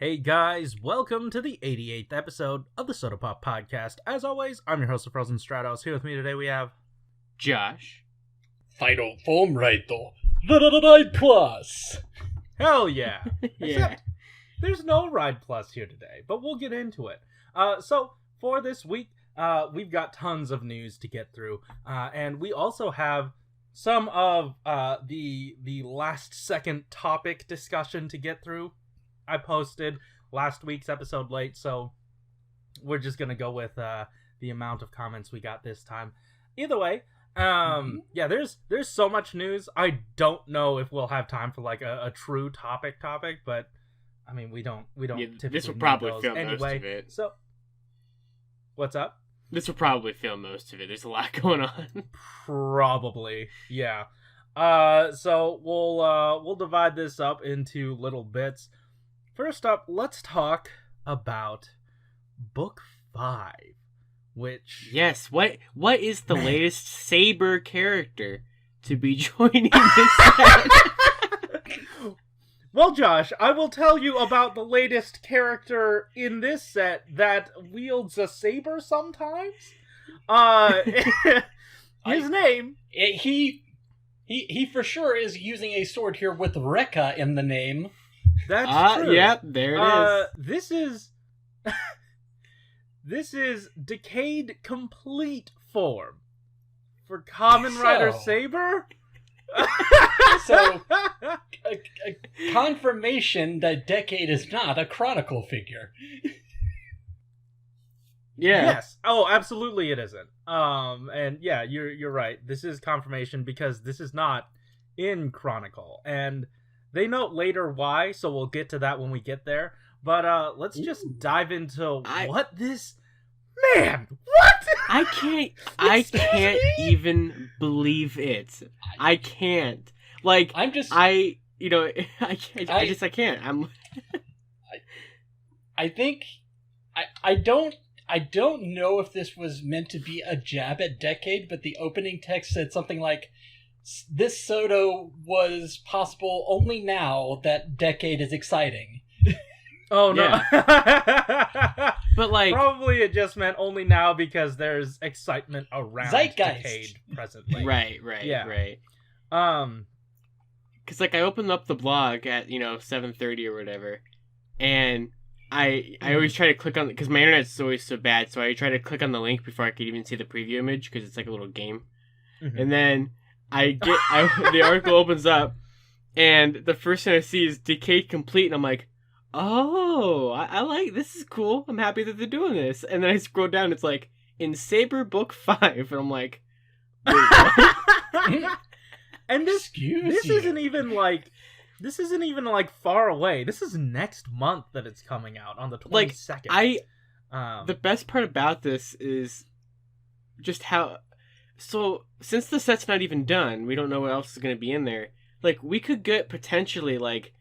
Hey guys, welcome to the 88th episode of the Soda Pop Podcast. As always, I'm your host of Frozen Stratos. Here with me today we have Josh. Final form right though. The Ride Plus. Hell yeah. Yeah. Except there's no Ride Plus here today, but we'll get into it. So for this week, we've got tons of news to get through, and we also have some of the last second topic discussion to get through. I posted last week's episode late, so we're just gonna go with the amount of comments we got this time. Either way, yeah, there's so much news. I don't know if we'll have time for like a true topic, but I mean we don't typically this will need probably those fill anyway. most of it. So what's up? This will probably fill most of it. There's a lot going on. Probably, yeah. So we'll divide this up into little bits. First up, let's talk about Book 5, which... Yes, what is the latest Saber character to be joining this set? Well, Josh, I will tell you about the latest character in this set that wields a saber sometimes. His name... He for sure is using a sword here with Rekka in the name. That's true. Yep, there it is. This is Decayed Complete form for Kamen Rider Saber. So, a confirmation that Decade is not a Chronicle figure. Yeah. Yes. Oh, absolutely, it isn't. And yeah, you're right. This is confirmation because this is not in Chronicle, and they note later why, so we'll get to that when we get there. But let's just dive into what this... Man, what? I can't even believe it. I can't. Like, I can't. I think... I don't know if this was meant to be a jab at Decade, but the opening text said something like, this Soto was possible only now that Decade is exciting. Oh, no. Yeah. But, like... Probably it just meant only now because there's excitement around Zeitgeist. Decade presently. Right. Because, like, I opened up the blog at, 7:30 or whatever, and I always try to click on... Because my internet's always so bad, so I try to click on the link before I could even see the preview image, because it's like a little game. Mm-hmm. And then the article opens up, and the first thing I see is Decayed Complete, and I'm like, oh, I like, this is cool. I'm happy that they're doing this. And then I scroll down, it's like, in Saber Book 5, and I'm like, wait, what? And this isn't even like far away. This is next month that it's coming out on the 22nd. The best part about this is just how... So, since the set's not even done, we don't know what else is going to be in there. Like, we could get potentially, like,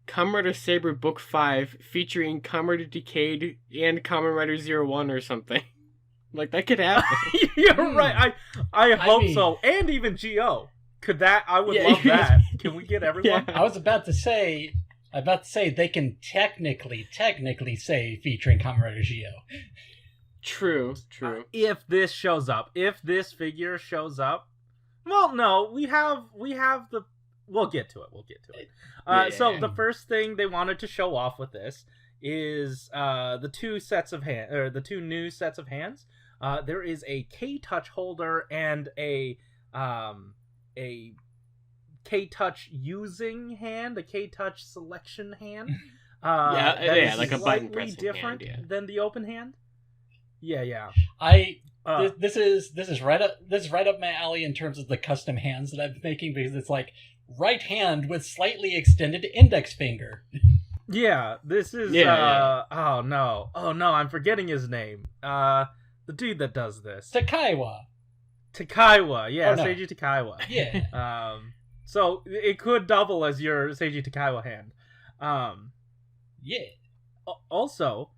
Kamen Rider Saber Book 5 featuring Kamen Rider Decayed and Kamen Rider 01 or something. Like, that could happen. You're right. I hope so. And even G.O. I would love that. Can we get everyone? Yeah. I was about to say they can technically say featuring Kamen Rider G.O. True. If this shows up, if this figure shows up, well, no, we have the. We'll get to it. So the first thing they wanted to show off with this is the two new sets of hands. There is a K-Touch holder and a K-Touch using hand, a K-Touch selection hand. Like a button pressing different hand, than the open hand. Yeah. This is right up my alley in terms of the custom hands that I'm making, because it's like right hand with slightly extended index finger. Yeah, this is oh no, I'm forgetting his name. The dude that does this. Takaiwa, yeah, no. Seiji Takaiwa. Yeah. So it could double as your Seiji Takaiwa hand. Yeah. Also,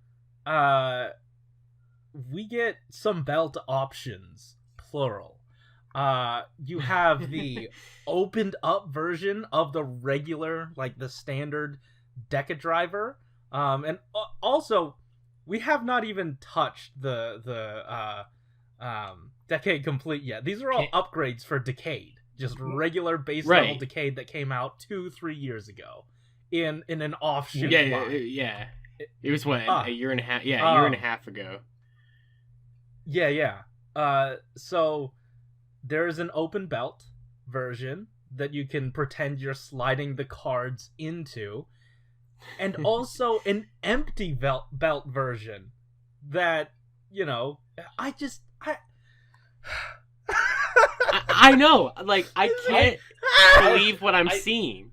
we get some belt options, plural. You have the opened up version of the regular, like the standard Deca driver, And also, we have not even touched the Decade Complete yet. These are all upgrades for Decade, just regular base level Decade that came out 2-3 years ago in an offshoot line. Yeah. It was what, a year and a half? Yeah, a year and a half ago. Yeah. So there's an open belt version that you can pretend you're sliding the cards into, and also an empty belt version that, you know, I know, like, I can't believe what I'm seeing.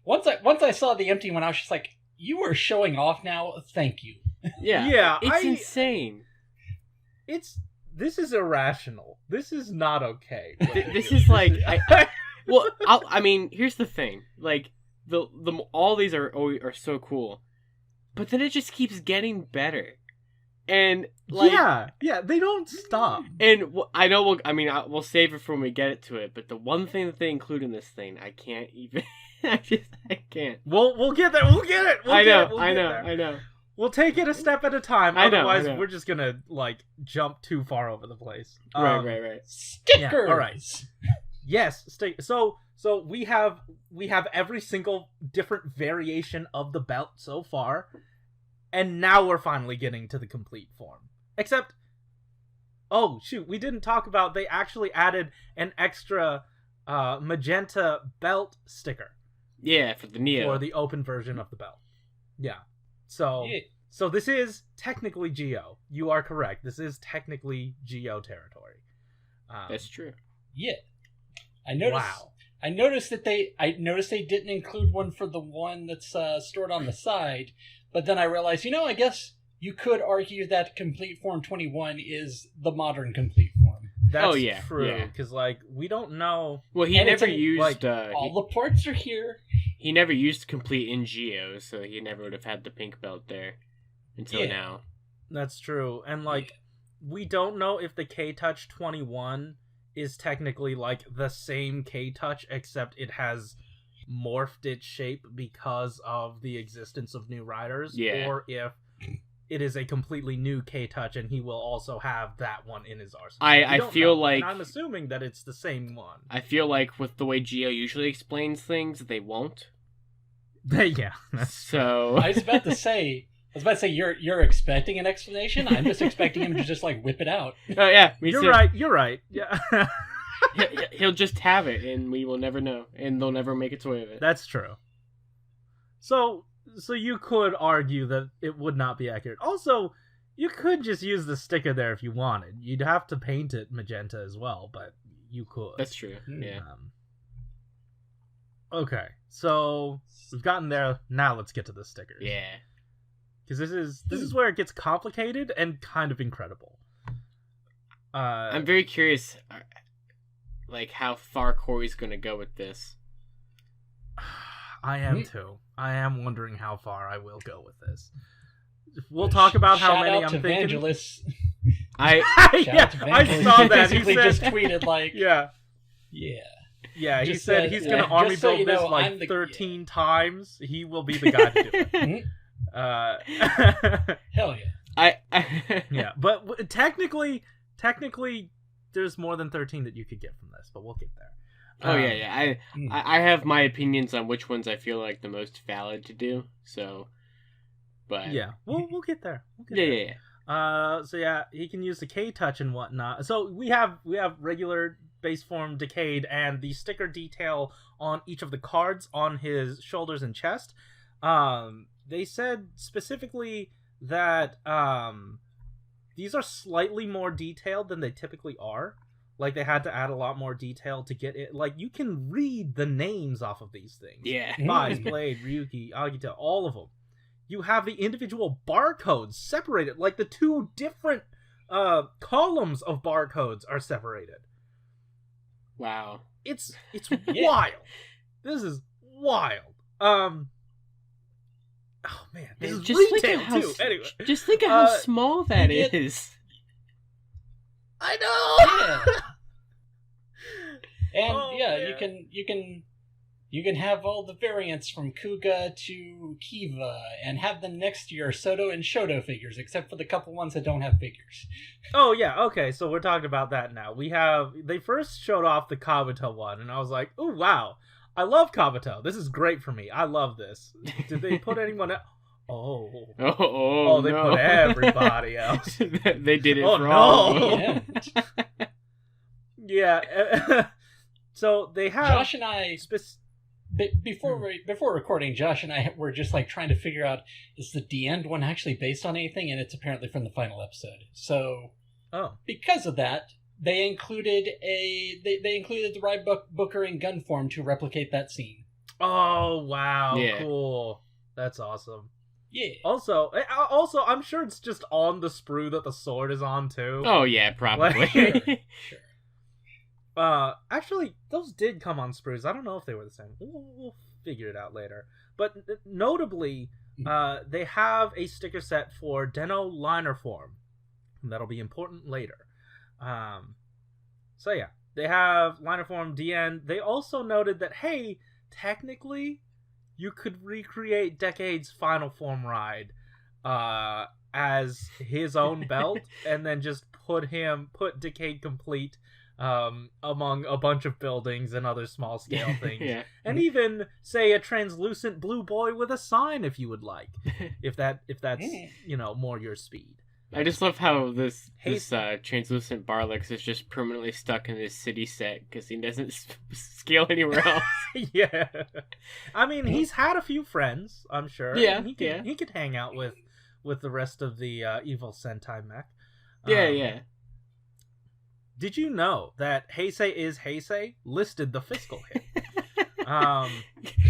Once I saw the empty one, I was just like, you are showing off now. Thank you. Yeah. It's insane. This is irrational. This is not okay. This is like, I mean, here's the thing. Like, the all these are so cool, but then it just keeps getting better. And like, yeah, they don't stop. And I know we'll save it for when we get to it. But the one thing that they include in this thing, I can't even. I can't. We'll get there. We'll get it. I know. We'll take it a step at a time. I know. Otherwise, we're just gonna like jump too far over the place. Right. Stickers. Yeah, all right. Yes. So we have every single different variation of the belt so far, and now we're finally getting to the complete form. Except, oh shoot, we didn't talk about they actually added an extra magenta belt sticker. Yeah, for the Neo. For the open version of the belt. Yeah. So this is technically Geo. You are correct. This is technically Geo territory. That's true. Yeah. I noticed that they didn't include one for the one that's stored on the side, but then I realized, I guess you could argue that Complete Form 21 is the modern Complete Form. That's true, because we don't know. Well, he never used all the parts are here. He never used Complete in Geo, so he never would have had the pink belt there until now. That's true, and we don't know if the K-Touch 21 is technically the same K-Touch, except it has morphed its shape because of the existence of new riders, or if it is a completely new K-Touch, and he will also have that one in his arsenal. I feel know, like... and I'm assuming that it's the same one. I feel like with the way Geo usually explains things, they won't. Yeah. So... I was about to say, you're expecting an explanation? I'm just expecting him to just, whip it out. Oh, yeah, me too. You're right. Yeah. He'll just have it, and we will never know, and they'll never make its way of it. That's true. So you could argue that it would not be accurate. Also, you could just use the sticker there if you wanted. You'd have to paint it magenta as well, but you could. That's true. Yeah. Okay, so we've gotten there. Now let's get to the stickers. Yeah. Because this is where it gets complicated and kind of incredible. I'm very curious, how far Corey's going to go with this. I am too. I am wondering how far I will go with this. We'll talk about how many I'm thinking. Vangelis. I saw that. He just tweeted Yeah, he said he's going to army build this 13 times. He will be the guy to do it. Hell yeah. Yeah, but technically, there's more than 13 that you could get from this, but we'll get there. Oh yeah. I have my opinions on which ones I feel like the most valid to do. So, but yeah, we'll get there. Yeah. So yeah, he can use the K-Touch and whatnot. So we have regular base form Decade and the sticker detail on each of the cards on his shoulders and chest. They said specifically that these are slightly more detailed than they typically are. They had to add a lot more detail to get it. You can read the names off of these things. Yeah. Vice, Blade, Ryuki, Agita, all of them. You have the individual barcodes separated. The two different columns of barcodes are separated. Wow. It's wild. This is wild. Oh man, this is just retail too. Anyway, just think of how small that is. I know. Yeah. And you can You can have all the variants from Kuga to Kiva, and have them next to your Soto and Shodo figures, except for the couple ones that don't have figures. Oh yeah, okay, so we're talking about that now. They first showed off the Kabuto one, and I was like, oh wow, I love Kabuto. This is great for me. I love this. Did they put anyone else? Oh, they no. put everybody else. They did it Oh, for no. all of them. Yeah. So they have Josh and I, before recording, Josh and I were just like trying to figure out, is the D End one actually based on anything? And it's apparently from the final episode. So, because of that, they included the Rye Booker in gun form to replicate that scene. Oh wow, Yeah. cool. That's awesome. Yeah. Also, I'm sure it's just on the sprue that the sword is on too. Oh yeah, probably. Sure. Actually, those did come on sprues. I don't know if they were the same. We'll figure it out later. But notably, they have a sticker set for Deno liner form. That'll be important later. So yeah, they have liner form DN. They also noted that, hey, technically, you could recreate Decade's final form ride as his own belt, and then just put Decade complete among a bunch of buildings and other small scale things. Yeah. And even say a translucent blue boy with a sign if you would like, if that's more your speed. I just love how this translucent Barlix is just permanently stuck in this city set because he doesn't scale anywhere else. Yeah, I mean, he's had a few friends, I'm sure. Yeah, he could hang out with the rest of the evil Sentai mech. Yeah. Did you know that Heisei is Heisei listed the fiscal hit?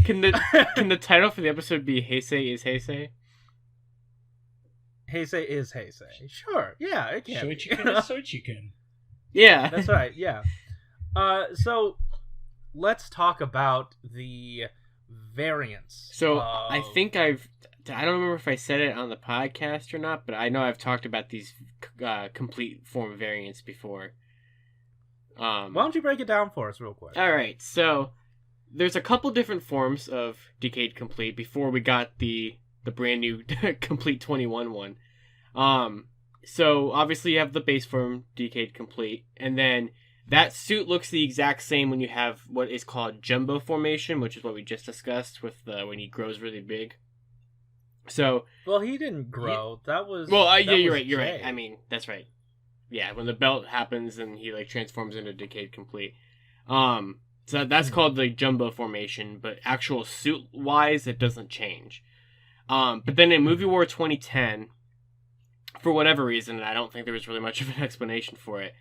Can the title for the episode be Heisei is Heisei? Heisei is Heisei. Sure, yeah, it can. Soichikun is Soichikun. Yeah. That's right, yeah. So, let's talk about the variants. So, I think I don't remember if I said it on the podcast or not, but I know I've talked about these complete form variants before. Why don't you break it down for us real quick? Alright, so there's a couple different forms of Decade Complete before we got the brand new Complete 21 one. So obviously you have the base form Decade Complete, and then that suit looks the exact same when you have what is called Jumbo Formation, which is what we just discussed with when he grows really big. So well, he didn't grow. That was you're right. Jay. I mean, that's right. Yeah, when the belt happens and he like transforms into Decade Complete. So that's called the Jumbo Formation, but actual suit wise, it doesn't change. But then in Movie War 2010, for whatever reason, and I don't think there was really much of an explanation for it,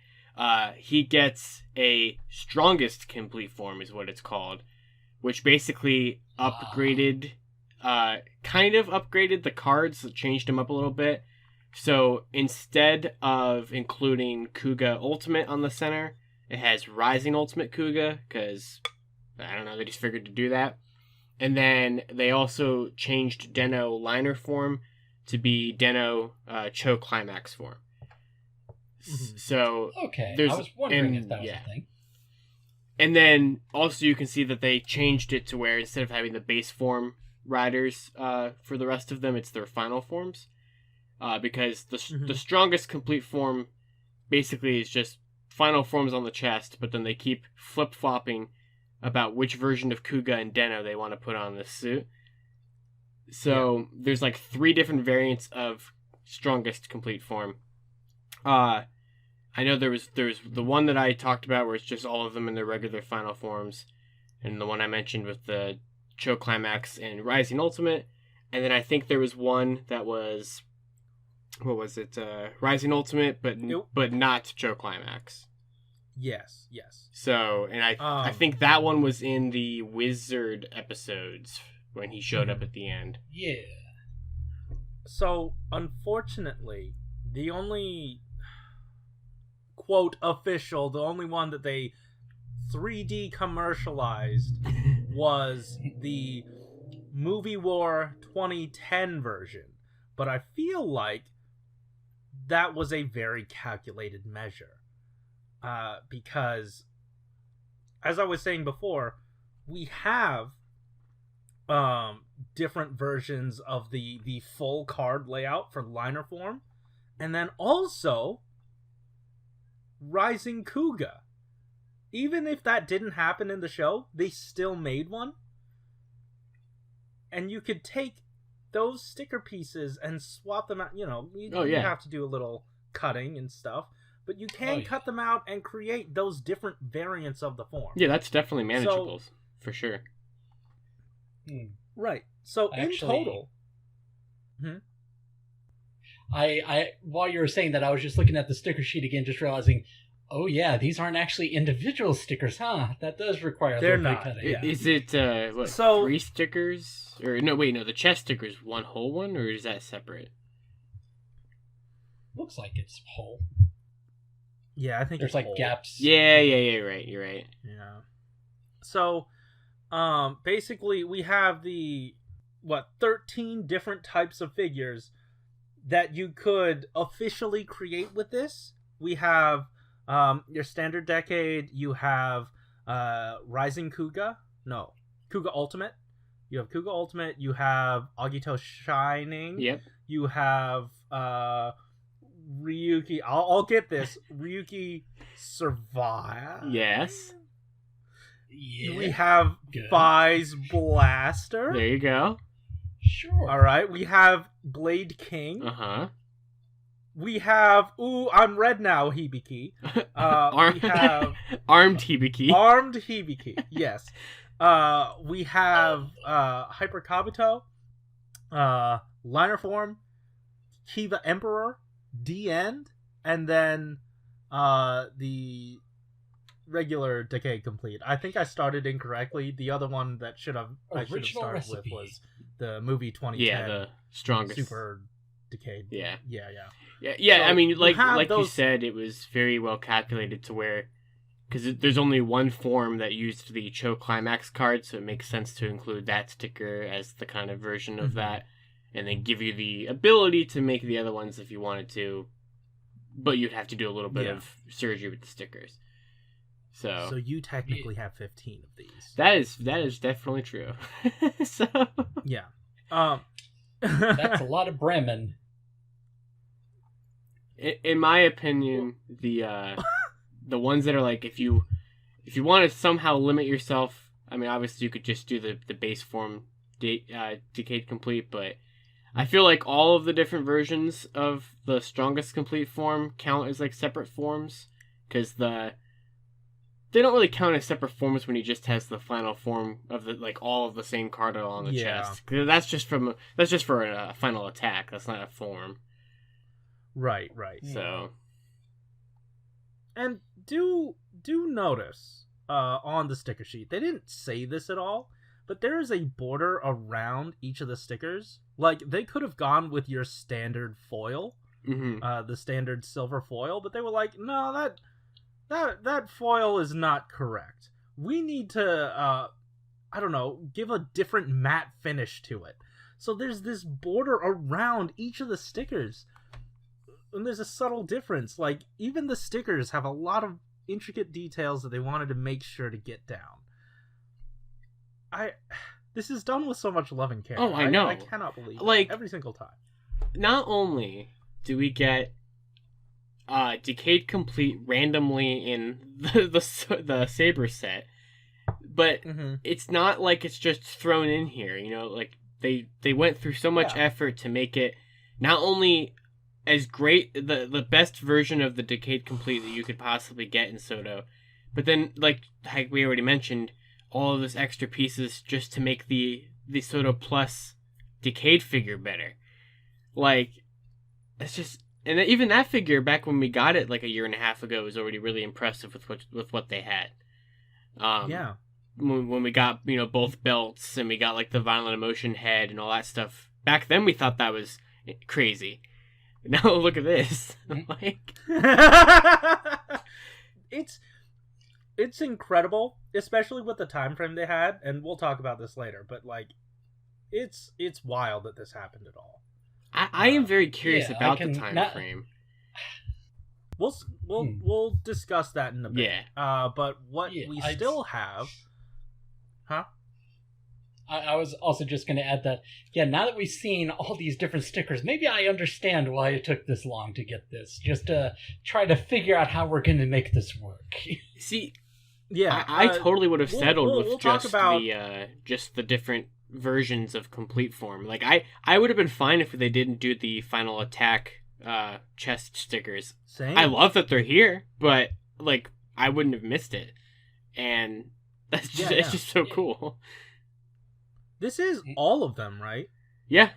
he gets a strongest complete form, is what it's called, which basically upgraded the cards, changed them up a little bit. So instead of including Kuga Ultimate on the center, it has Rising Ultimate Kuga, because, I don't know, they just figured to do that. And then they also changed Deno liner form to be Deno Cho Climax form. So okay, I was wondering if that was a thing. And then also you can see that they changed it to where instead of having the base form riders for the rest of them, it's their final forms. Because the strongest complete form basically is just final forms on the chest, but then they keep flip-flopping about which version of Kuga and Deno they want to put on this suit. So there's like 3 different variants of strongest complete form. I know there's the one that I talked about where it's just all of them in their regular final forms, and the one I mentioned with the Cho Climax and Rising Ultimate, and then I think there was one that was, what was it? Rising Ultimate, but not Cho Climax. Yes. So, and I think that one was in the Wizard episodes when he showed up at the end. Yeah. So, unfortunately, the only quote official, the only one that they 3D commercialized was the Movie War 2010 version. But I feel like that was a very calculated measure. Because, as I was saying before, we have different versions of the full card layout for liner form, and then also Rising Kuga. Even if that didn't happen in the show, they still made one. And you could take those sticker pieces and swap them out. You know, you have to do a little cutting and stuff, but you can cut them out and create those different variants of the form. Yeah, that's definitely manageable, for sure. Right. So in total... I while you were saying that, I was just looking at the sticker sheet again, just realizing, oh yeah, these aren't actually individual stickers, huh? That does require They're a little not. bit cutting. Yeah. Is it 3 stickers? Or no, wait, no, the chest sticker is one whole one, or is that separate? Looks like it's whole. Yeah, I think there's it's like whole. Gaps. Yeah, you're right. Yeah. So, basically, we have 13 different types of figures that you could officially create with this. We have your standard Decade. You have Rising Kuga. No, Kuga Ultimate. You have Kuga Ultimate. You have Agito Shining. Yep. You have Ryuki. I'll get this. Ryuki Survive. Yes. Yeah. We have Vi's Blaster. There you go. Sure. All right. We have Blade King. We have I'm red now, Hibiki. We have Armed Hibiki. Armed Hibiki. Yes. We have Hyper Kabuto, Liner Form, Kiva Emperor, D-End, and then the regular Decade Complete. I think I started incorrectly. The other one that I should have started with was the movie 2010. Yeah, the strongest Super Decade. Yeah. So I mean, like those... you said, it was very well calculated to where, because there's only one form that used the Cho Climax card, so it makes sense to include that sticker as the kind of version of that, and then give you the ability to make the other ones if you wanted to, but you'd have to do a little bit of surgery with the stickers. So you technically have 15 of these. That is definitely true. So yeah, that's a lot of Bremen. In my opinion, the ones that are like, if you want to somehow limit yourself, I mean, obviously you could just do the base form Decade Complete, but I feel like all of the different versions of the strongest complete form count as like separate forms, because they don't really count as separate forms when he just has the final form of the all of the same card on the chest. 'Cause that's just for a final attack. That's not a form. Right. So, and do notice on the sticker sheet, they didn't say this at all, but there is a border around each of the stickers. Like, they could have gone with your standard foil, the standard silver foil, but they were like, no, that foil is not correct. We need to, give a different matte finish to it. So there's this border around each of the stickers. And there's a subtle difference. Like, even the stickers have a lot of intricate details that they wanted to make sure to get down. This is done with so much love and care. Oh, I know. I cannot believe it. Every single time. Not only do we get Decade Complete randomly in the Saber set, but it's not like it's just thrown in here. You know, like they went through so much effort to make it not only as great, the best version of the Decade Complete that you could possibly get in Soto, but then, like we already mentioned, all of this extra pieces just to make the Soto Plus Decade figure better. Like, it's just, and even that figure back when we got it like a year and a half ago was already really impressive with what they had. When we got both belts and we got like the Violent Emotion head and all that stuff, back then we thought that was crazy. Now look at this. Like, it's incredible, especially with the time frame they had, and we'll talk about this later. But like, it's wild that this happened at all. I am very curious about the time frame. We'll discuss that in a bit. Yeah. But what we still have Huh? I was also just going to add that, now that we've seen all these different stickers, maybe I understand why it took this long to get this. Just to try to figure out how we're going to make this work. See, yeah, I totally would have settled with talk about just the different versions of complete form. Like, I would have been fine if they didn't do the final attack chest stickers. Same. I love that they're here, but, like, I wouldn't have missed it. And that's just, it's just so cool. This is all of them, right? Yeah.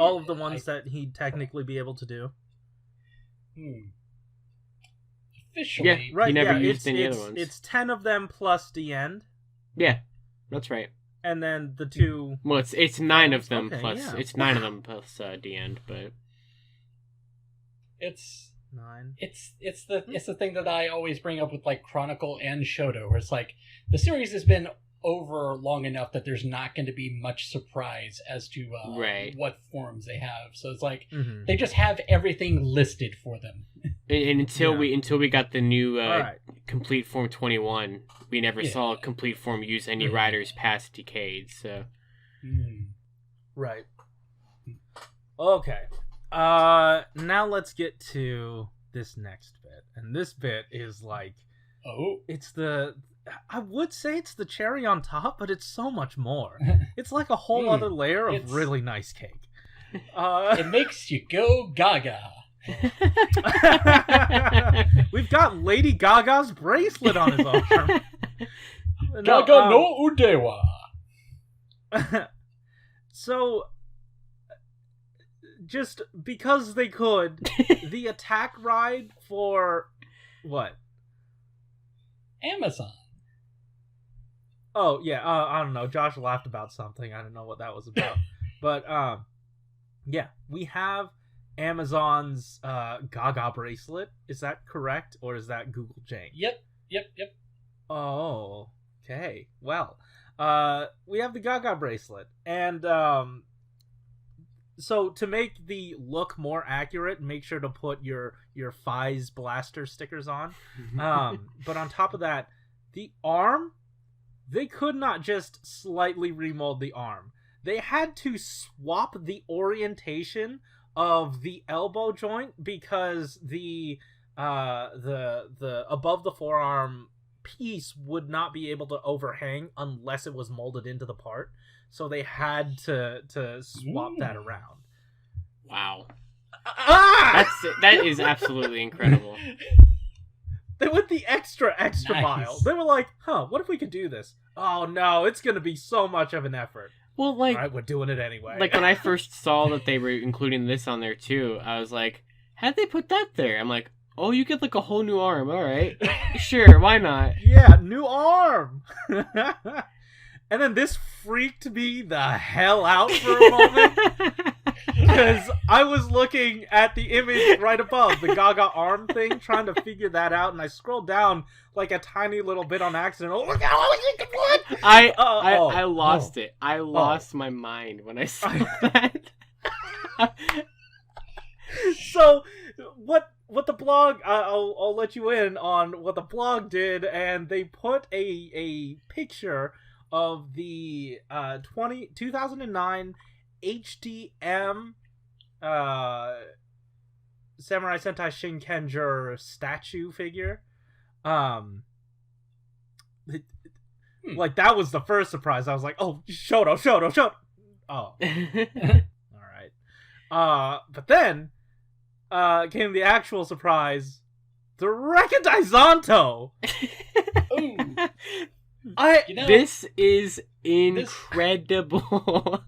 All of the ones that he'd technically be able to do. Officially. Yeah, right. He never yeah, used any other ones. It's 10 of them plus the end. Yeah, that's right. And then the 2... Well, it's 9 of them plus... yeah. It's 9 of them plus the end, but... It's... 9. It's the thing that I always bring up with, like, Chronicle and Shodo, where it's like, the series has been over long enough that there's not going to be much surprise as to what forms they have. So it's like they just have everything listed for them. And until we got the new complete form 21, we never saw a complete form use any riders past Decade. So right. Okay. Now let's get to this next bit, and this bit is like, it's the. I would say it's the cherry on top, but it's so much more. It's like a whole other layer of really nice cake. It makes you go gaga. We've got Lady Gaga's bracelet on his arm. Gaga no Udewa. So, just because they could, the attack ride for what? Amazon. Oh, yeah, I don't know. Josh laughed about something. I don't know what that was about. But, yeah, we have Amazon's Gaga bracelet. Is that correct? Or is that Google Jane? Yep. Oh, okay. Well, we have the Gaga bracelet. And, so to make the look more accurate, make sure to put your Fize blaster stickers on. But on top of that, the arm, they could not just slightly remold the arm. They had to swap the orientation of the elbow joint because the above the forearm piece would not be able to overhang unless it was molded into the part. So they had to swap that around. Wow. Ah! That is absolutely incredible. They went the extra Nice. mile. They were like, what if we could do this? Oh no, it's going to be so much of an effort. Well, like... Alright, we're doing it anyway. Like, when I first saw that they were including this on there, too, I was like, how'd they put that there? I'm like, oh, you get, like, a whole new arm. Alright. Sure, why not? Yeah, new arm! And then this freaked me the hell out for a moment. Because I was looking at the image right above, the Gaga arm thing, trying to figure that out, and I scrolled down like a tiny little bit on accident. Oh my god, what? I lost it. I lost my mind when I saw that. So, what the blog, I'll let you in on what the blog did, and they put a picture of the 2009 HDM Samurai Sentai Shinkenger statue figure. Like, that was the first surprise. I was like, oh, Shodo. Oh. Alright. But then came the actual surprise. The Rekadaizanto! This is incredible.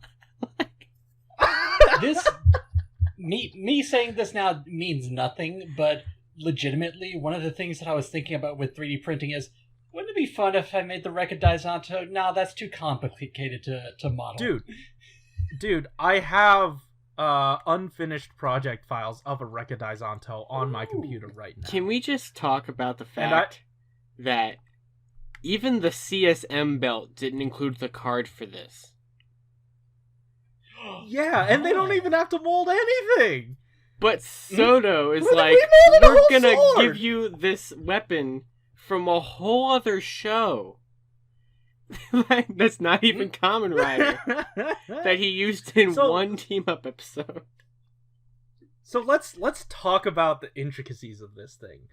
Me saying this now means nothing, but legitimately, one of the things that I was thinking about with 3D printing is, wouldn't it be fun if I made the Rekadaizanto? No, that's too complicated to model. Dude, I have unfinished project files of a Rekadaizanto on my computer right now. Can we just talk about the fact that even the CSM belt didn't include the card for this? Yeah, and they don't even have to mold anything. But Soto is like, we're gonna give you this weapon from a whole other show. That's not even Kamen Rider that he used in one team-up episode. So let's talk about the intricacies of this thing.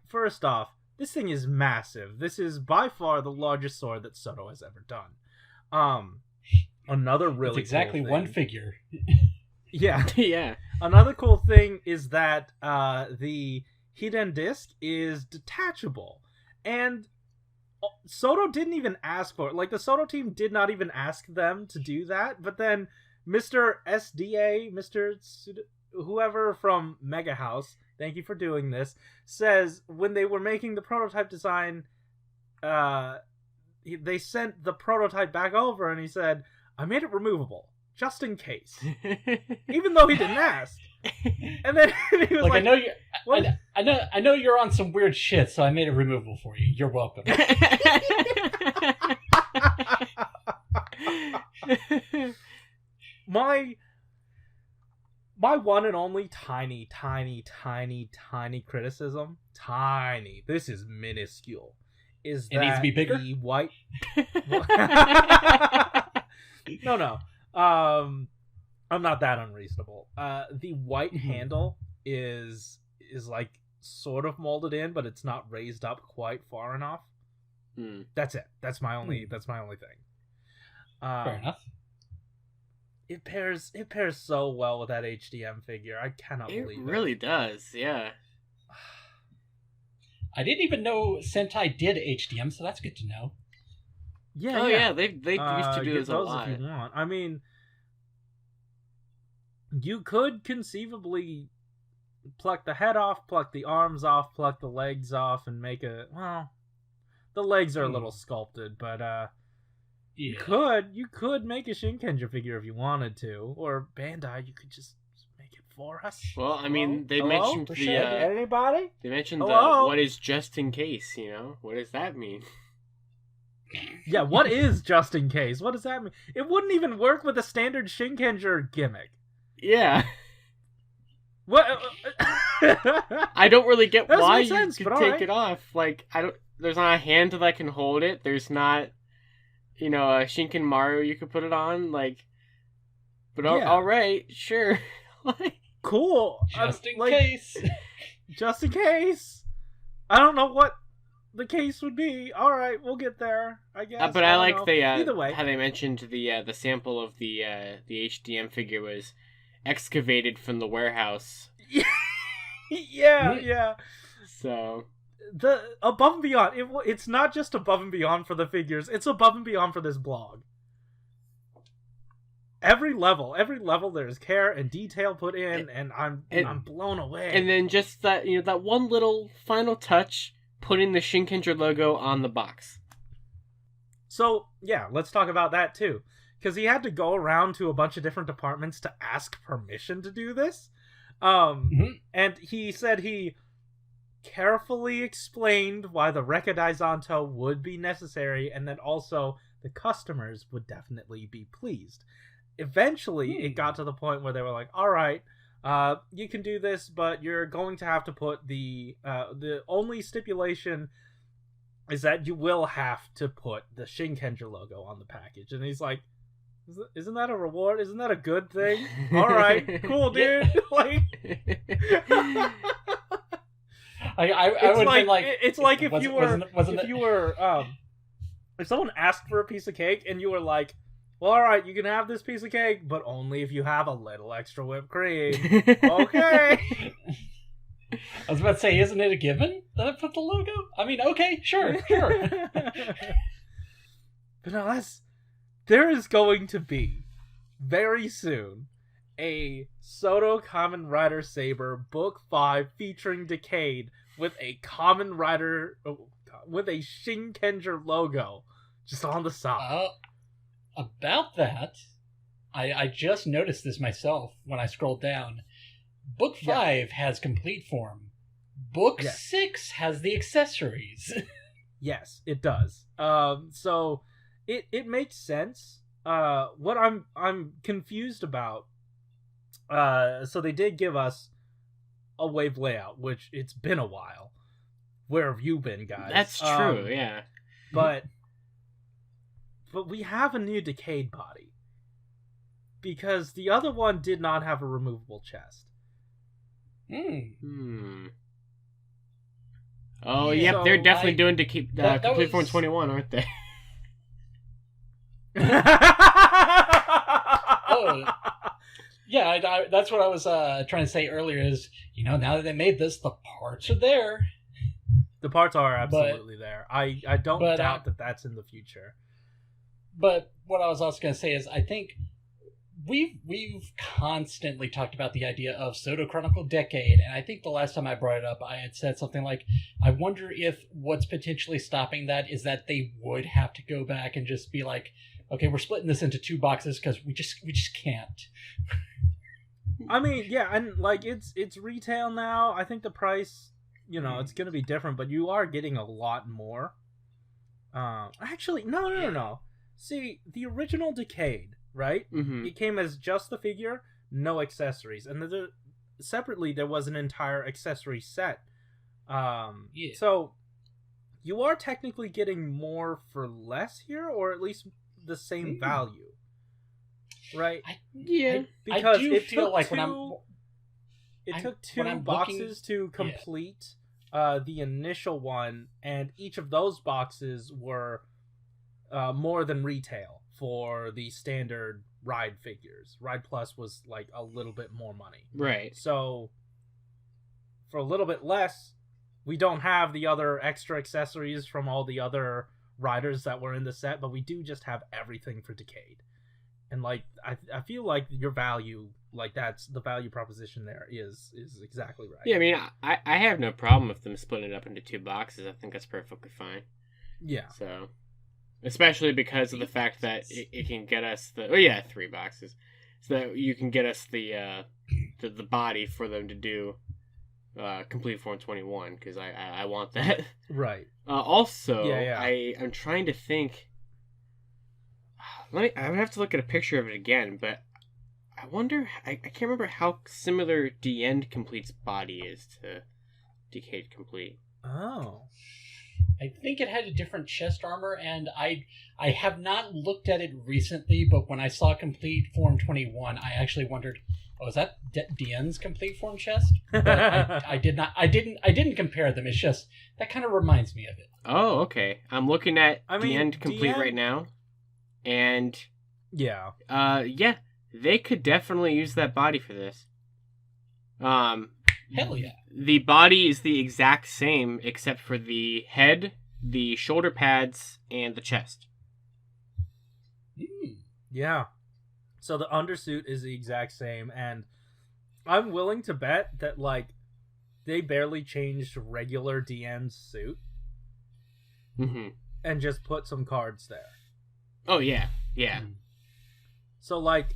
First off, this thing is massive. This is by far the largest sword that Shodo has ever done. Another really it's exactly cool thing, one figure. Yeah. Yeah. Another cool thing is that the hidden disc is detachable. And Shodo didn't even ask for it. Like, the Shodo team did not even ask them to do that. But then Mr. SDA, whoever from Mega House, thank you for doing this, says when they were making the prototype design, they sent the prototype back over and he said, I made it removable, just in case. Even though he didn't ask. And then he was like, I know you're on some weird shit, so I made it removable for you. You're welcome. My one and only tiny criticism, this is minuscule, is that it needs to be bigger? The white... No. I'm not that unreasonable. The white handle is like sort of molded in, but it's not raised up quite far enough. That's it. That's my only thing. Fair enough. It pairs so well with that HDM figure. I cannot believe it. It really does, yeah. I didn't even know Sentai did HDM, so that's good to know. Yeah, yeah. They used to do this a lot. If you want. I mean, you could conceivably pluck the head off, pluck the arms off, pluck the legs off, and make the legs are a little sculpted, but you could make a Shinkenger figure if you wanted to, or Bandai, you could just make it for us. Well, I mean, they mentioned anybody? They mentioned what is just in case, What does that mean? Yeah, what is just in case? What does that mean? It wouldn't even work with a standard Shinkenger gimmick. Yeah. What? I don't really get why you could take right. it off. Like, there's not a hand that can hold it. There's not, a Shinken Mario you could put it on. Like, but all right, sure. Cool. Just in case. Just in case. I don't know what the case would be. All right, we'll get there, I guess. But I like either way, how they mentioned the sample of the HDM figure was excavated from the warehouse. yeah. So the above and beyond, it's not just above and beyond for the figures, it's above and beyond for this blog. Every level there's care and detail put in, and I'm blown away. And then just that that one little final touch, putting the Shinkenger logo on the box. So yeah, let's talk about that too, because he had to go around to a bunch of different departments to ask permission to do this. And he said he carefully explained why the Recadizanto would be necessary, and that also the customers would definitely be pleased. Eventually, it got to the point where they were like, all right, you can do this, but you're going to have to put the only stipulation is that you will have to put the Shinkenger logo on the package. And he's like, isn't that a reward? Isn't that a good thing? All right, cool, dude. Like, I would have been like, it's like if someone asked for a piece of cake and you were like, well, all right, you can have this piece of cake, but only if you have a little extra whipped cream. Okay. I was about to say, isn't it a given that I put the logo? I mean, okay, sure. But no, there is going to be, very soon, a Shodo Kamen Rider Saber Book 5 featuring Decade with a Kamen Rider, with a Shinkenger logo just on the side. About that, I just noticed this myself when I scrolled down. Book 5 has complete form. Book 6 has the accessories. Yes, it does. So it makes sense. What I'm confused about. So they did give us a wave layout, which it's been a while, where have you been, guys? That's true, yeah. But we have a new Decayed body. Because the other one did not have a removable chest. Oh, yep, So they're definitely doing to keep Complete Form 21, aren't they? Oh, yeah, that's what I was trying to say earlier is, now that they made this, the parts are there. The parts are absolutely there. I don't doubt that that's in the future. But what I was also going to say is I think we've constantly talked about the idea of Pseudo-Chronicle Decade, and I think the last time I brought it up, I had said something like, I wonder if what's potentially stopping that is that they would have to go back and just be like, okay, we're splitting this into 2 boxes because we just can't. I mean, yeah, and like it's retail now. I think the price, it's going to be different, but you are getting a lot more. Actually, no. See, the original Decade, right? Mm-hmm. It came as just the figure, no accessories, and separately there was an entire accessory set. So you are technically getting more for less here, or at least the same value, right? Because it took two boxes to complete the initial one, and each of those boxes were more than retail for the standard Ride figures. Ride Plus was like a little bit more money. Right. So for a little bit less, we don't have the other extra accessories from all the other riders that were in the set, but we do just have everything for Decade. And like I feel like your value, like that's the value proposition there is exactly right. Yeah, I mean, I have no problem with them splitting it up into 2 boxes. I think that's perfectly fine. Yeah. So, especially because of the fact that it can get us 3 boxes, so that you can get us the body for them to do Complete Form 21, because I want that. Right. Also, I'm trying to think. I would have to look at a picture of it again, but I wonder. I can't remember how similar DN Complete's body is to Decade Complete. Oh. I think it had a different chest armor, and I have not looked at it recently, but when I saw Complete Form 21, I actually wondered, oh, is that DN's Complete Form chest? But I didn't compare them. It's just that kind of reminds me of it. Oh, okay. I'm looking at DN Complete right now, and yeah, they could definitely use that body for this. Hell yeah. The body is the exact same except for the head, the shoulder pads, and the chest. Yeah. So the undersuit is the exact same, and I'm willing to bet that like they barely changed regular DN's suit and just put some cards there. Oh yeah. So like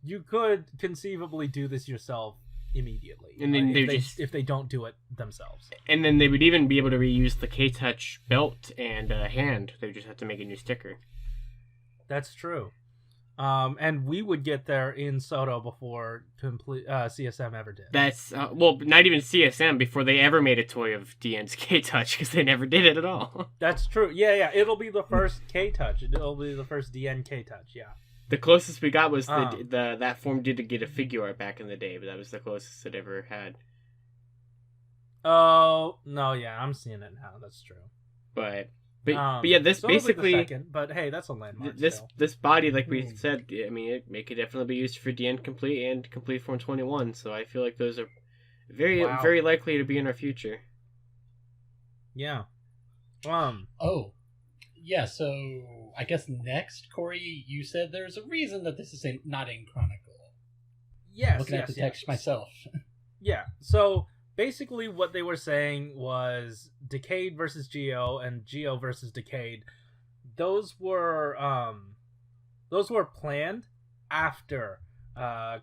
you could conceivably do this yourself immediately, and then if they don't do it themselves, and then they would even be able to reuse the K-Touch belt and hand. They would just have to make a new sticker. That's true. And we would get there in Soto before complete CSM ever did. That's not even CSM before they ever made a toy of DN's K-Touch, because they never did it at all. That's true. Yeah. It'll be the first K-Touch. It'll be the first DN K-Touch. Yeah. The closest we got was that form did get a figure art back in the day, but that was the closest it ever had. Oh no, yeah, I'm seeing it now. That's true. But yeah, this basically. Second, but hey, that's a landmark. This body, like we said, I mean, it could definitely be used for DN Complete and Complete Form 21. So I feel like those are very likely to be in our future. Yeah. Oh. Yeah, so I guess next, Corey, you said there's a reason that this is not in Chronicle. Yes, I'm looking at the text myself. Yeah, so basically what they were saying was Decade versus Geo and Geo versus Decade. Those were planned after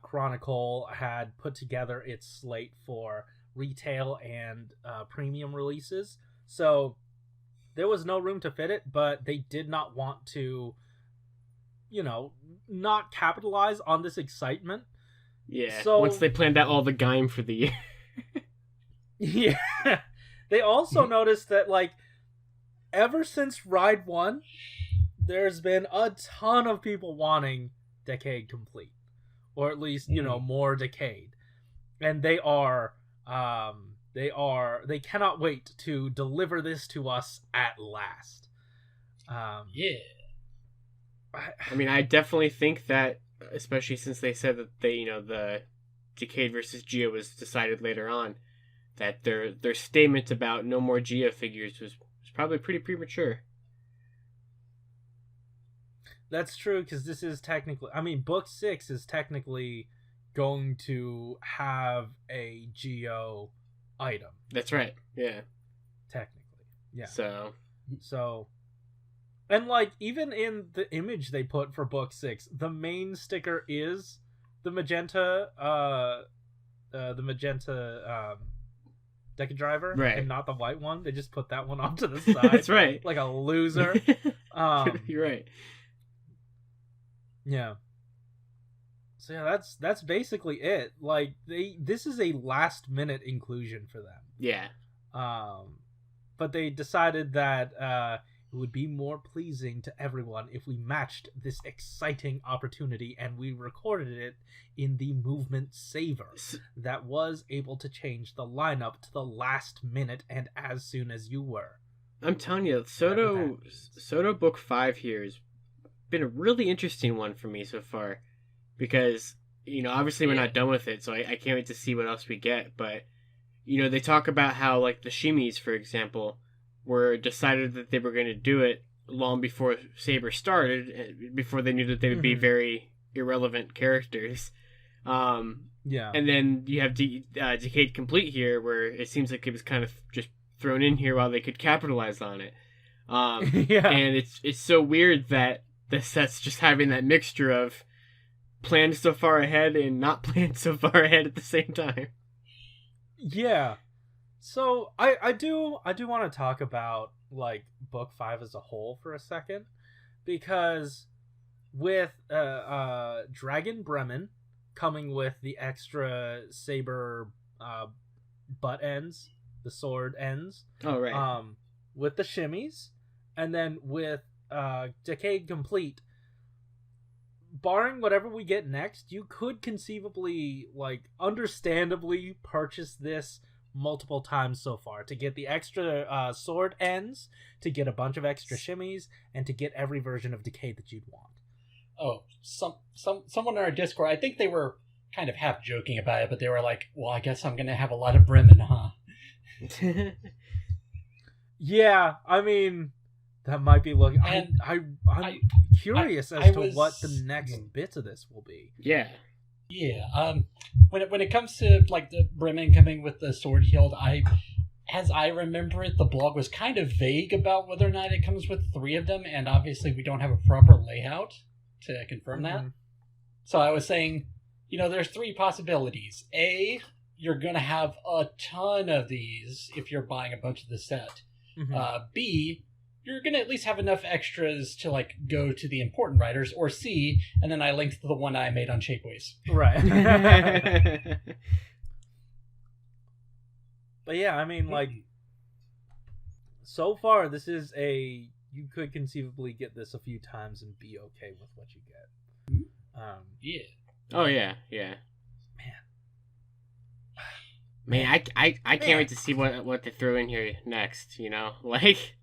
Chronicle had put together its slate for retail and premium releases. So there was no room to fit it, but they did not want to, not capitalize on this excitement. Yeah, so, once they planned out all the Gaim for the year. Yeah. They also noticed that, like, ever since Ride 1, there's been a ton of people wanting Decade Complete. Or at least, you know, more Decade. And they cannot wait to deliver this to us at last. Yeah. I mean, I definitely think that, especially since they said that the Decade versus Geo was decided later on, that their statement about no more Geo figures was probably pretty premature. That's true, because this is technically... I mean, Book 6 is technically going to have a Geo item. That's right, yeah. Technically, yeah. So... And, like, even in the image they put for Book 6, the main sticker is the magenta, Deca Driver, right, and not the white one. They just put that one off to the side. That's right. Like a loser. You're right. Yeah. So yeah, that's basically it. Like, this is a last minute inclusion for them. Yeah. But they decided that it would be more pleasing to everyone if we matched this exciting opportunity, and we recorded it in the Movement Saver that was able to change the lineup to the last minute and as soon as you were. I'm telling you, Shodo Book 5 here has been a really interesting one for me so far, because, you know, obviously we're not done with it, so I can't wait to see what else we get. But, you know, they talk about how, like, the shimmies, for example, were decided that they were going to do it long before Saber started, before they knew that they would be very irrelevant characters. Yeah. And then you have Decade Complete here, where it seems like it was kind of just thrown in here while they could capitalize on it. Yeah. And it's so weird that the set's just having that mixture of planned so far ahead and not planned so far ahead at the same time. Yeah. So I do want to talk about, like, Book 5 as a whole for a second, because with Dragon Bremen coming with the extra saber butt ends, the sword ends. Oh, right. With the shimmies, and then with Decade Complete, barring whatever we get next, you could conceivably, like, understandably purchase this multiple times so far to get the extra sword ends, to get a bunch of extra shimmies, and to get every version of Decade that you'd want. Oh, someone in our Discord, I think they were kind of half joking about it, but they were like, well, I guess I'm going to have a lot of Bremen, huh? Yeah, I mean, that might be looking... I'm curious as to what the next bits of this will be. Yeah. Yeah, when it comes to, like, the Bremen coming with the sword hilt, as I remember it, the blog was kind of vague about whether or not it comes with 3 of them, and obviously we don't have a proper layout to confirm that. So I was saying, you know, there's 3 possibilities. A, you're gonna have a ton of these if you're buying a bunch of the set. B, you're going to at least have enough extras to, like, go to the important writers. Or C, and then I linked to the one I made on Shapeways. Right. But yeah, I mean, like, so far, this is you could conceivably get this a few times and be okay with what you get. Yeah. Oh, yeah. Man, I can't wait to see what they throw in here next, you know? Like...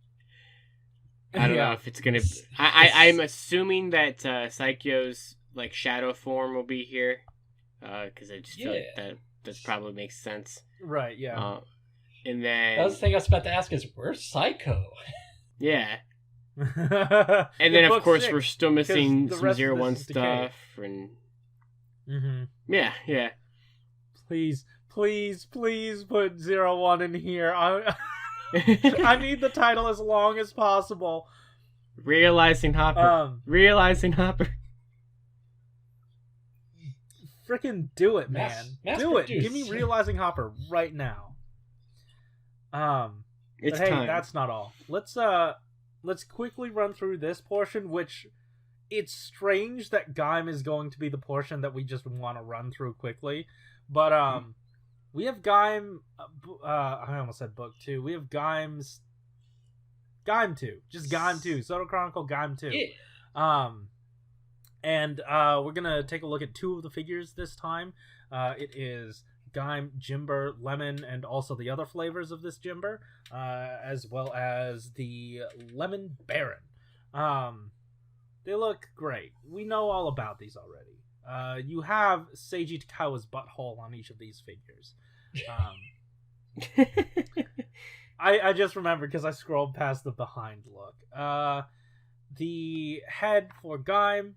I don't know if it's gonna. I'm assuming that Psycho's, like, shadow form will be here, because I just feel like that probably makes sense. Right. Yeah. And then the other thing I was about to ask is, where's Psycho? Yeah. And then of course 6, we're still missing some 0-1 stuff and. Yeah. Please put 0-1 in here. I need the title as long as possible. Realizing Hopper. Freaking do it, man. Do it. Give me Realizing Hopper right now. It's but hey, time. That's not all. Let's quickly run through this portion, which it's strange that Gaim is going to be the portion that we just want to run through quickly. But We have Gaim. I almost said book 2. We have Gaim's Gaim 2. Just Gaim 2. CHRONICLE Gaim 2. Yeah. And we're gonna take a look at 2 of the figures this time. It is Gaim, Jimber, Lemon, and also the other flavors of this Jimber, as well as the Lemon Baron. They look great. We know all about these already. You have Seiji Takawa's butthole on each of these figures. I just remembered because I scrolled past the behind look. The head for Gaim,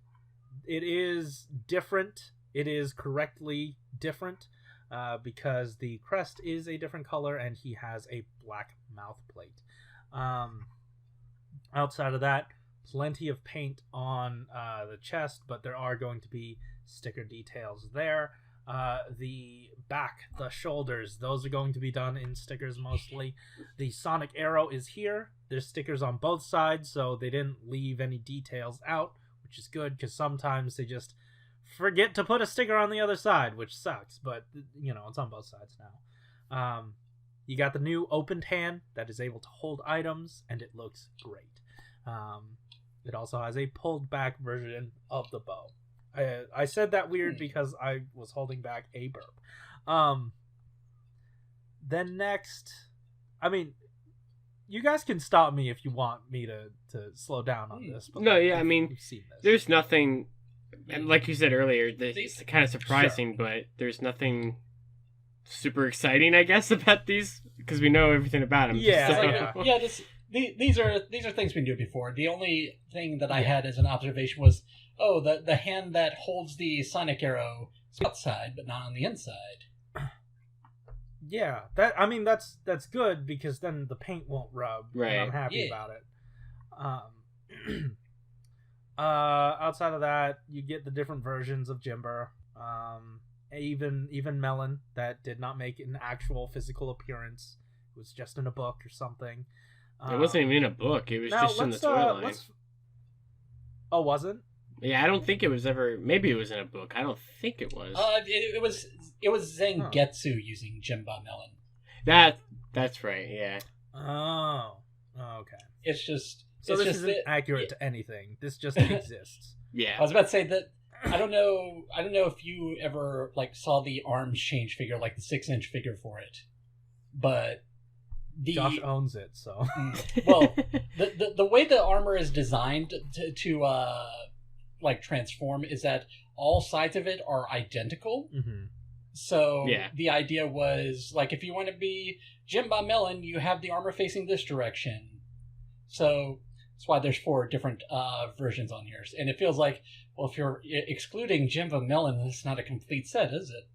it is different. It is correctly different because the crest is a different color and he has a black mouth plate. Outside of that, plenty of paint on the chest, but there are going to be sticker details there. The back, the shoulders, those are going to be done in stickers mostly. The sonic arrow is here. There's stickers on both sides, so they didn't leave any details out, which is good because sometimes they just forget to put a sticker on the other side, which sucks, but you know, it's on both sides now. You got the new opened hand that is able to hold items, and it looks great. It also has a pulled back version of the bow. I said that weird because I was holding back a burp. Then next, I mean, you guys can stop me if you want me to slow down on this. But No, yeah, I mean, we've seen this. there's nothing, and like you said earlier, it's kind of surprising, but there's nothing super exciting, I guess, about these because we know everything about them. Yeah, so. Yeah. These are things we knew before. The only thing that I had as an observation was, the hand that holds the sonic arrow is outside, but not on the inside. Yeah, that's good because then the paint won't rub. Right. And I'm happy about it. Outside of that, you get the different versions of Jimber. Even Melon that did not make an actual physical appearance. It was just in a book or something. It wasn't even in a book. It was just in the toy line. Oh, wasn't? Yeah, I don't think it was ever. Maybe it was in a book. I don't think it was. It was Zangetsu using Jimba Melon. That's right. Yeah. Oh, okay. It's just so. This isn't accurate to anything. This just exists. Yeah. I was about to say that. I don't know if you ever saw the arms change figure, like the 6-inch figure for it, but Josh owns it, so well, the way the armor is designed to transform is that all sides of it are identical. Mm-hmm. So the idea was if you want to be Jimba Melon, you have the armor facing this direction. So that's why there's 4 different versions on yours, and it feels like, well, if you're excluding Jimba Melon, it's not a complete set, is it?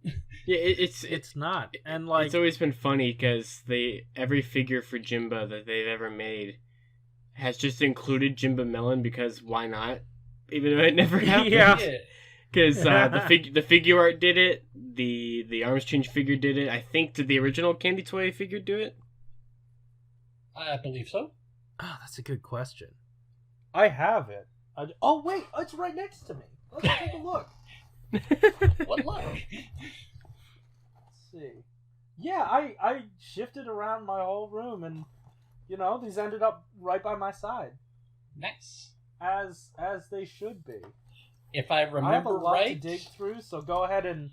Yeah, it's not, and it's always been funny because every figure for Jimba that they've ever made has just included Jimba Melon because why not? Even though it never happened. Yeah. Because the figure art did it, the arms change figure did it. I think did the original Candy Toy figure do it? I believe so. Oh, that's a good question. I have it. Oh wait, it's right next to me. Let's take a look. What luck? Let's see. Yeah, I shifted around my whole room, and these ended up right by my side. Nice. As they should be. If I remember I have a lot right, to dig through, so go ahead and.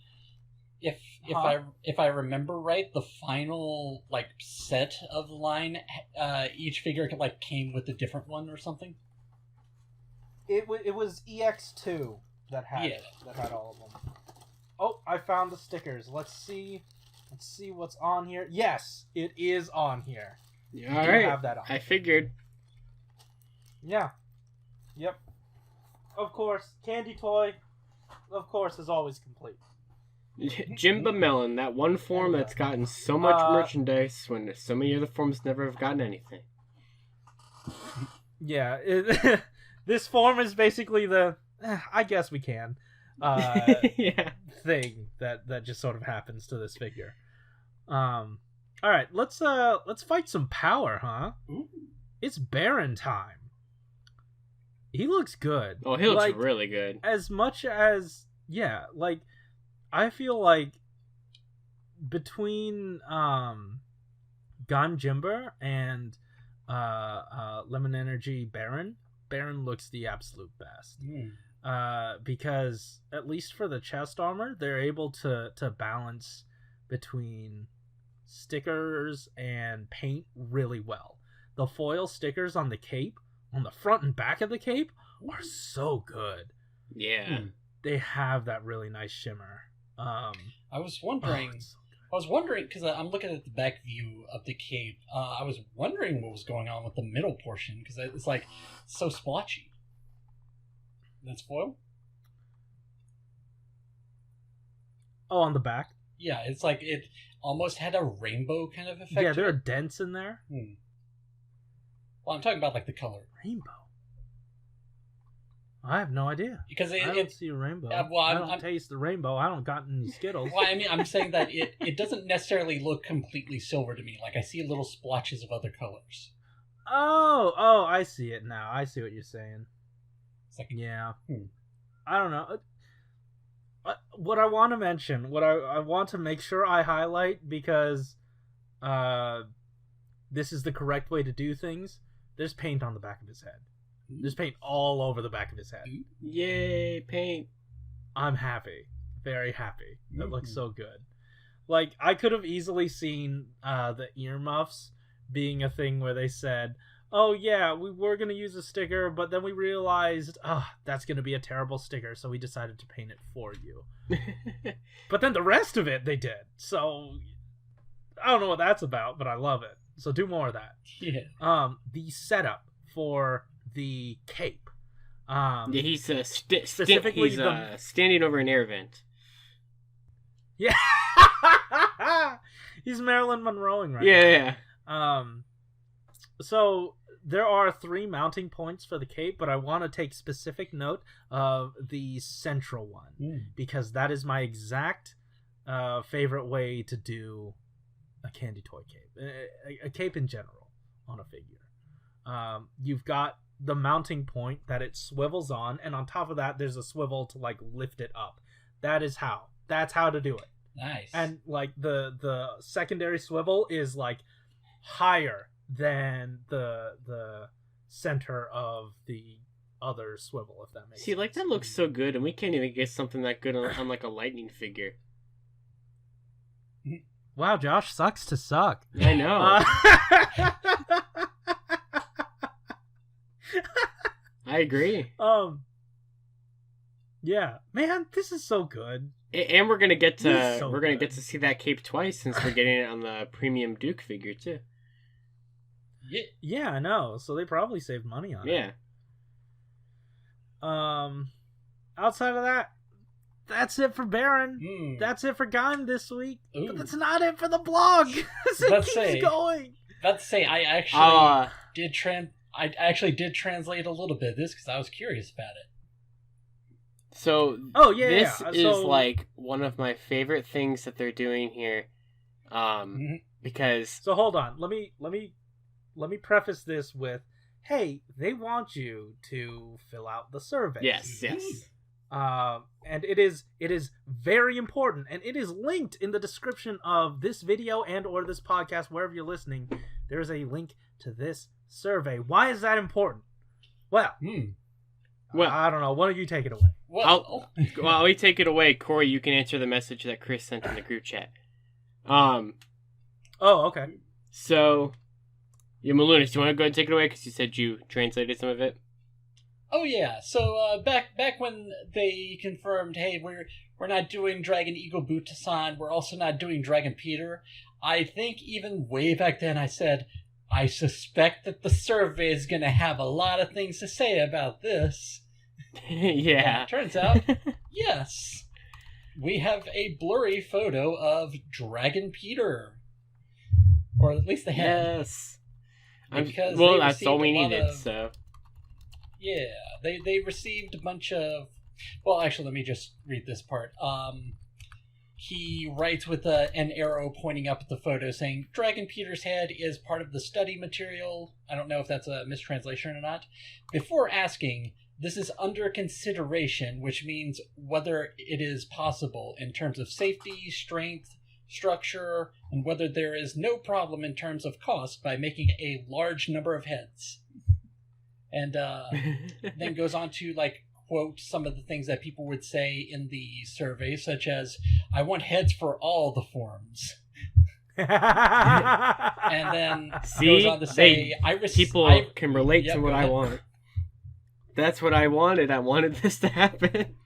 If I remember right, the final set of the line, each figure came with a different one or something. It was EX2 that had all of them. Oh, I found the stickers. Let's see what's on here. Yes, it is on here. Yeah, all right. Have that on. I figured. Yeah. Yep. Of course, Candy Toy, of course, is always complete. Jimba Melon, that one form that's gotten so much merchandise when so many other forms never have gotten anything. Yeah, this form is basically the I guess we can thing that just sort of happens to this figure. All right, let's fight some power, huh? Ooh. It's Baron time. He looks good. Oh, he looks really good. As much as I feel like between Gaim Jimber and Lemon Energy Baron looks the absolute best. Because at least for the chest armor, they're able to balance between stickers and paint really well. The foil stickers on the cape, on the front and back of the cape, are so good. Yeah. They have that really nice shimmer. I was wondering because I'm looking at the back view of the cape. I was wondering what was going on with the middle portion because it's like so splotchy. That's foil? Oh, on the back? Yeah, it's like it almost had a rainbow kind of effect. Yeah, there are dents in there. Well, I'm talking about like the color. Rainbow? I have no idea. Because I don't see a rainbow. I don't taste the rainbow. I don't got any Skittles. Well, I mean, I'm saying that it doesn't necessarily look completely silver to me. Like, I see little splotches of other colors. Oh, I see it now. I see what you're saying. It's like, yeah. I don't know. What I want to mention, what I want to make sure I highlight, because this is the correct way to do things, there's paint on the back of his head. There's paint all over the back of his head. Yay, paint. I'm happy. Very happy. That looks so good. Like, I could have easily seen the earmuffs being a thing where they said, oh yeah, we were going to use a sticker, but then we realized, that's going to be a terrible sticker, so we decided to paint it for you. But then the rest of it, they did. So, I don't know what that's about, but I love it. So do more of that. Yeah. The setup for the cape. Yeah, he's specifically standing over an air vent. Yeah. He's Marilyn Monroeing right now. Yeah. So there are 3 mounting points for the cape, but I want to take specific note of the central one because that is my exact favorite way to do a candy toy cape, a cape in general on a figure. You've got the mounting point that it swivels on, and on top of that there's a swivel to like lift it up. That's how to do it. Nice. And like the secondary swivel is like higher than the center of the other swivel, if that makes sense. See, like, that looks so good, and we can't even get something that good on like a lightning figure. Wow, Josh sucks to suck. I know. I agree. Yeah, man, this is so good. And we're gonna get to see that cape twice since we're getting it on the premium Duke figure too. Yeah, I know. So they probably saved money on it. Yeah. Outside of that, that's it for Baron. That's it for Gaim this week. Ooh. But that's not it for the blog. It keeps going. Let's say I actually did translate a little bit of this because I was curious about it. So this is like one of my favorite things that they're doing here, because. So hold on, let me preface this with, hey, they want you to fill out the survey. Yes. And it is very important, and it is linked in the description of this video and or this podcast, wherever you're listening. There is a link to this survey. Why is that important? Well, I don't know. Why don't you take it away? While we take it away, Corey, you can answer the message that Chris sent in the group chat. Oh, okay. So, Malunis, do you want to go ahead and take it away? Because you said you translated some of it. Oh yeah. So back when they confirmed, hey, we're not doing Dragon Eagle Butasan, we're also not doing Dragon Peter. I think even way back then I said, I suspect that the survey is going to have a lot of things to say about this. Yeah. Turns out, yes. We have a blurry photo of Dragon Peter. Or at least the head. Yes. Well, that's all we needed, so. Yeah, they received a bunch of... Well, actually, let me just read this part. He writes with an arrow pointing up at the photo saying, Dragon Peter's head is part of the study material. I don't know if that's a mistranslation or not. Before asking, this is under consideration, which means whether it is possible in terms of safety, strength, structure, and whether there is no problem in terms of cost by making a large number of heads. And then goes on to, like, quote some of the things that people would say in the survey, such as, I want heads for all the forms. And then goes on to say, people can relate to what I want. That's what I wanted. I wanted this to happen.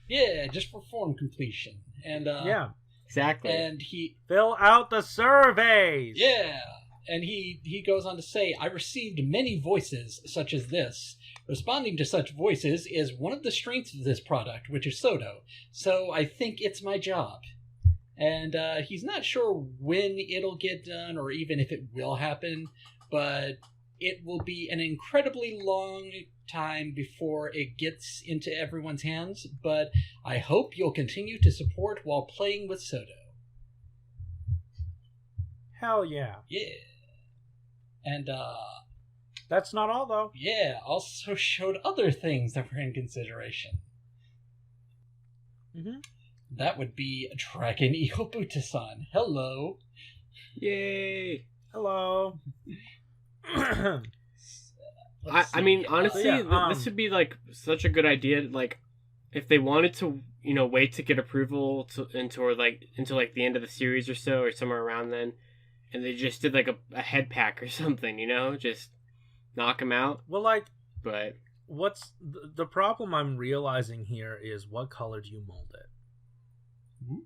Yeah, just for form completion. And yeah, exactly. And he fill out the surveys. Yeah, and he goes on to say, I received many voices such as this. Responding to such voices is one of the strengths of this product, which is Shodo. So I think it's my job. And he's not sure when it'll get done or even if it will happen, but it will be an incredibly long time before it gets into everyone's hands. But I hope you'll continue to support while playing with Shodo. Hell yeah. Yeah. And that's not all, though. Yeah, also showed other things that were in consideration. Mm-hmm. That would be Dragon Eagle Buta-san. Hello. Yay. Hello. I mean, honestly, this would be, like, such a good idea. Like, if they wanted to, you know, wait to get approval until the end of the series or so, or somewhere around then, and they just did, like, a head pack or something, you know? Just knock them out. Well, like, but what's the problem I'm realizing here is what color do you mold it? Mm-hmm.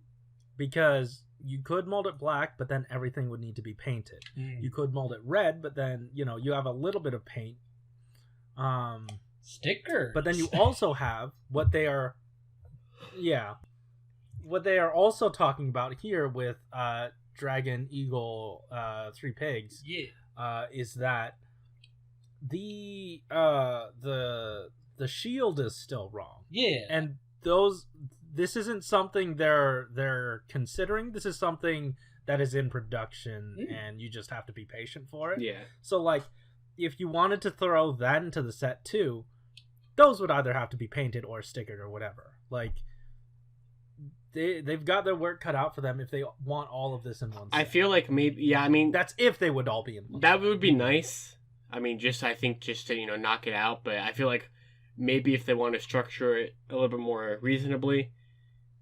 Because you could mold it black, but then everything would need to be painted. You could mold it red, but then, you know, you have a little bit of paint. Stickers. But then you also have what they are also talking about here with Dragon Eagle 3 Pigs. Yeah. Is that the shield is still wrong. Yeah. And this isn't something they're considering. This is something that is in production, and you just have to be patient for it. Yeah. So, like, if you wanted to throw that into the set too, those would either have to be painted or stickered or whatever. Like, they've got their work cut out for them if they want all of this in one set. I feel like maybe, yeah, I mean, that's if they would all be in one that set. would be nice. I mean, I think just to, you know, knock it out. But I feel like maybe if they want to structure it a little bit more reasonably,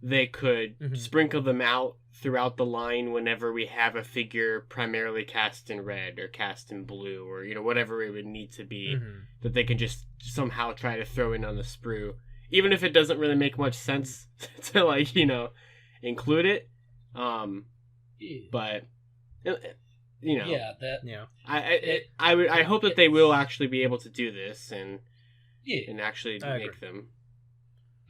they could sprinkle them out throughout the line whenever we have a figure primarily cast in red or cast in blue, or, you know, whatever it would need to be, that they can just somehow try to throw in on the sprue, even if it doesn't really make much sense to, like, you know, include it. But, you know, I hope that they will actually be able to do this and actually make them.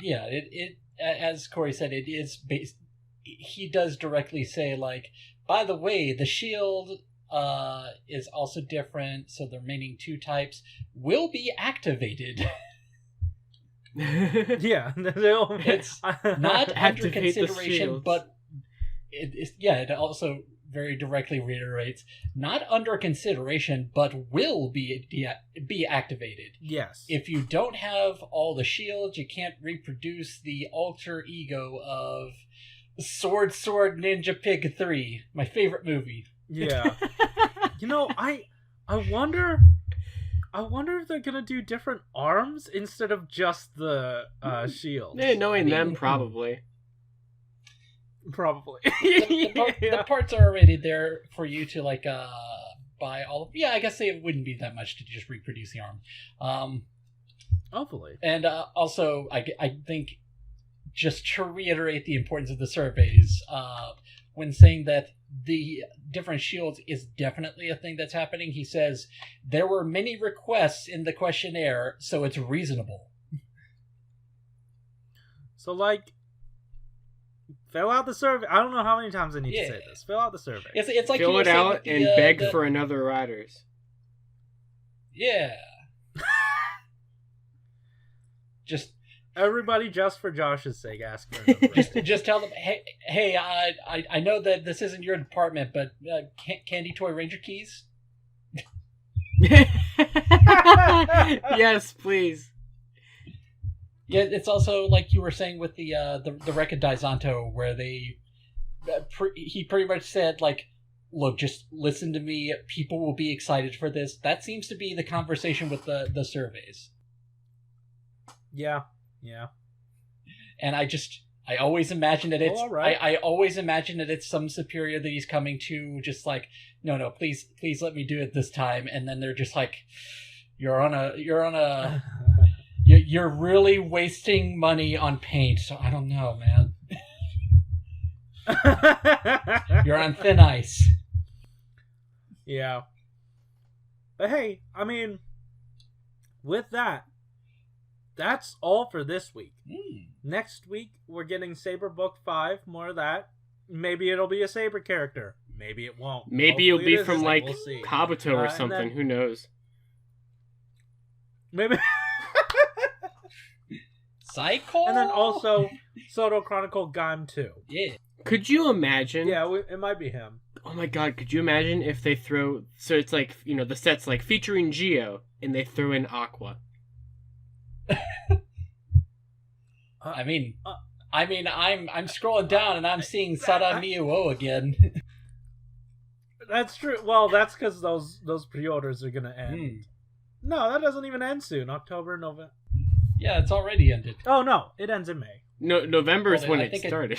Yeah, it as Corey said, it is based. He does directly say, like, by the way, the shield is also different, so the remaining 2 types will be activated. Yeah, it's not under consideration, but it also very directly reiterates, not under consideration, but will be activated. Yes. If you don't have all the shields, you can't reproduce the alter ego of Sword Ninja Pig 3, my favorite movie. Yeah. You know, I wonder if they're gonna do different arms instead of just the shield. Yeah, knowing them, probably. The parts are already there for you to, like, buy all of. Yeah, I guess it wouldn't be that much to just reproduce the arm. Hopefully. And also, I think, just to reiterate the importance of the surveys, when saying that the different shields is definitely a thing that's happening, he says, there were many requests in the questionnaire, so it's reasonable. So, like, fill out the survey. I don't know how many times I need to say this. Fill out the survey. It's like fill it out and beg for another riders. Yeah. Just everybody, just for Josh's sake, ask for another just tell them, hey, I know that this isn't your department, but Candy Toy Ranger keys. Yes, please. Yeah, it's also like you were saying with the Rekka Daizanto, where they he pretty much said, like, look, just listen to me. People will be excited for this. That seems to be the conversation with the surveys. Yeah. And I always imagine that it's right. I always imagine that it's some superior that he's coming to, just like, no, please let me do it this time. And then they're just like, you're really wasting money on paint. So I don't know, man. You're on thin ice. Yeah. But hey, I mean, with that, that's all for this week. Next week, we're getting Saber Book 5, more of that. Maybe it'll be a Saber character. Maybe it won't. Maybe Hopefully it'll be from, like, we'll see. Kabuto or something. Then, who knows? Maybe. Cycle? And then also, Shodo Chronicle Gaim 2. Yeah. Could you imagine? Yeah, it might be him. Oh my god, could you imagine if they throw... So it's like, the set's like featuring Geo, and they throw in Aqua. I'm scrolling down and I'm seeing Sada Miuo again. That's true. Well, that's because those pre-orders are gonna end. No, that doesn't even end soon. October, November. Yeah, it's already ended. Oh no, it ends in May. No, November is when I it think started.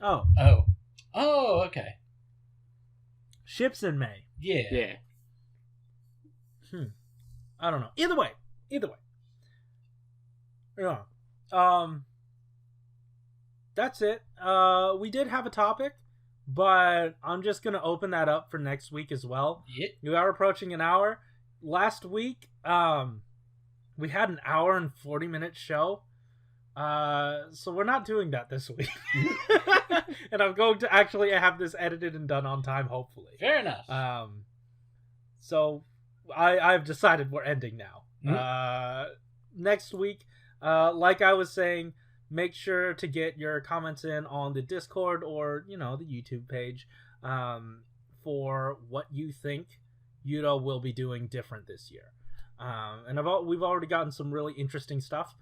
Oh, okay. Ships in May. Yeah. I don't know. Either way. Yeah. That's it. We did have a topic, but I'm just gonna open that up for next week as well. Yeah. We are approaching an hour. Last week, we had an hour and 40-minute show. So we're not doing that this week. And I'm going to actually have this edited and done on time, hopefully. Fair enough. So I've decided we're ending now. Next week, like I was saying, make sure to get your comments in on the Discord or, the YouTube page, for what you think Yudo will be doing different this year. And we've already gotten some really interesting stuff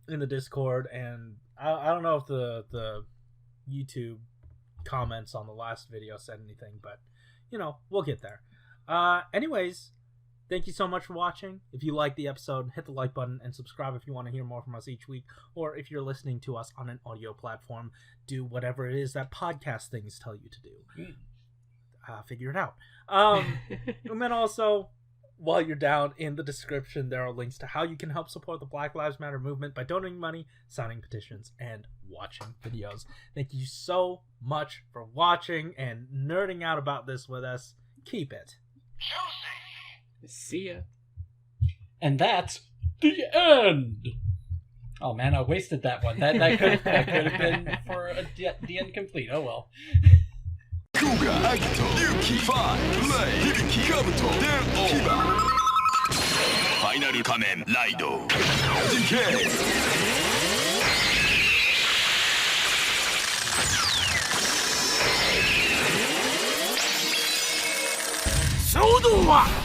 in the Discord, and I don't know if the YouTube comments on the last video said anything, but we'll get there. Anyways, thank you so much for watching. If you liked the episode, hit the like button and subscribe if you want to hear more from us each week, or if you're listening to us on an audio platform, do whatever it is that podcast things tell you to do. Figure it out. And then also, while you're down in the description, there are links to how you can help support the Black Lives Matter movement by donating money, signing petitions, and watching videos. Thank you so much for watching and nerding out about this with us. Keep it. See ya. And that's the end. Oh man, I wasted that one. That could have been for the end complete. Oh well. Kuga, Agito, Yuki, Fai, Rei, Hibiki, Kabuto, Den, Kiba. Final Kamen Rider. Decay. Shodo-x!